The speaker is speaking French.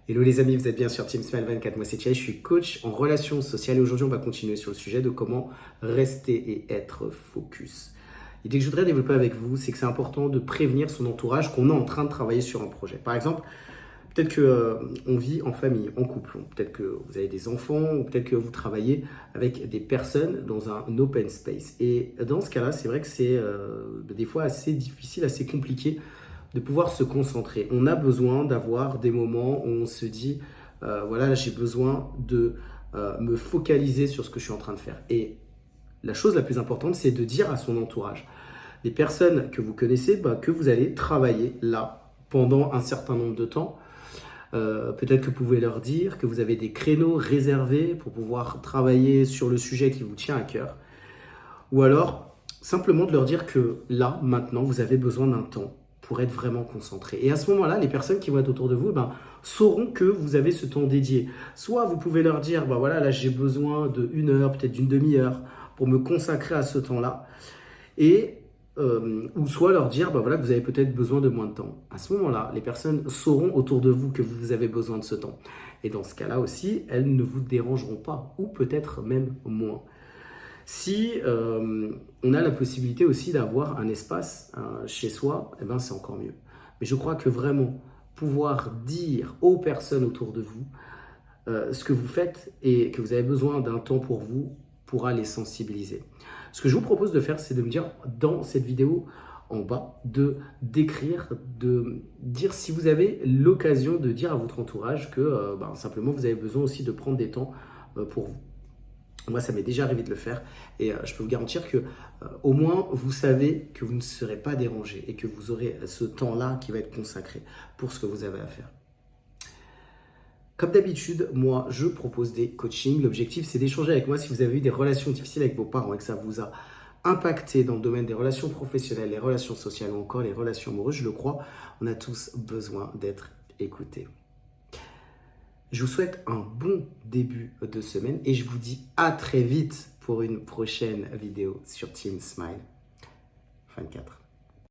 Hello les amis, vous êtes bien sur Team Smile 24, moi c'est Thierry, je suis coach en relations sociales et aujourd'hui on va continuer sur le sujet de comment rester et être focus. L'idée que je voudrais développer avec vous, c'est que c'est important de prévenir son entourage qu'on est en train de travailler sur un projet. Par exemple, peut-être qu'on vit en famille, en couple, peut-être que vous avez des enfants ou peut-être que vous travaillez avec des personnes dans un open space. Et dans ce cas-là, c'est vrai que c'est des fois assez difficile, assez compliqué de pouvoir se concentrer. On a besoin d'avoir des moments où on se dit, voilà, là, j'ai besoin de me focaliser sur ce que je suis en train de faire. Et la chose la plus importante, c'est de dire à son entourage, les personnes que vous connaissez, que vous allez travailler là pendant un certain nombre de temps. Peut-être que vous pouvez leur dire que vous avez des créneaux réservés pour pouvoir travailler sur le sujet qui vous tient à cœur. Ou alors, simplement de leur dire que là, maintenant, vous avez besoin d'un temps pour être vraiment concentré. Et à ce moment-là, les personnes qui vont être autour de vous sauront que vous avez ce temps dédié. Soit vous pouvez leur dire, voilà, là j'ai besoin d'une heure, peut-être d'une demi-heure pour me consacrer à ce temps-là. Et ou soit leur dire, voilà, que vous avez peut-être besoin de moins de temps. À ce moment-là, les personnes sauront autour de vous que vous avez besoin de ce temps. Et dans ce cas-là aussi, elles ne vous dérangeront pas, ou peut-être même moins. Si on a la possibilité aussi d'avoir un espace chez soi, c'est encore mieux. Mais je crois que vraiment pouvoir dire aux personnes autour de vous ce que vous faites et que vous avez besoin d'un temps pour vous pourra les sensibiliser. Ce que je vous propose de faire, c'est de me dire dans cette vidéo en bas, d'écrire, de dire si vous avez l'occasion de dire à votre entourage que simplement vous avez besoin aussi de prendre des temps pour vous. Moi, ça m'est déjà arrivé de le faire et je peux vous garantir que au moins vous savez que vous ne serez pas dérangé et que vous aurez ce temps-là qui va être consacré pour ce que vous avez à faire. Comme d'habitude, moi, je propose des coachings. L'objectif, c'est d'échanger avec moi si vous avez eu des relations difficiles avec vos parents et que ça vous a impacté dans le domaine des relations professionnelles, les relations sociales ou encore les relations amoureuses. Je le crois, on a tous besoin d'être écoutés. Je vous souhaite un bon début de semaine et je vous dis à très vite pour une prochaine vidéo sur Team Smile 24.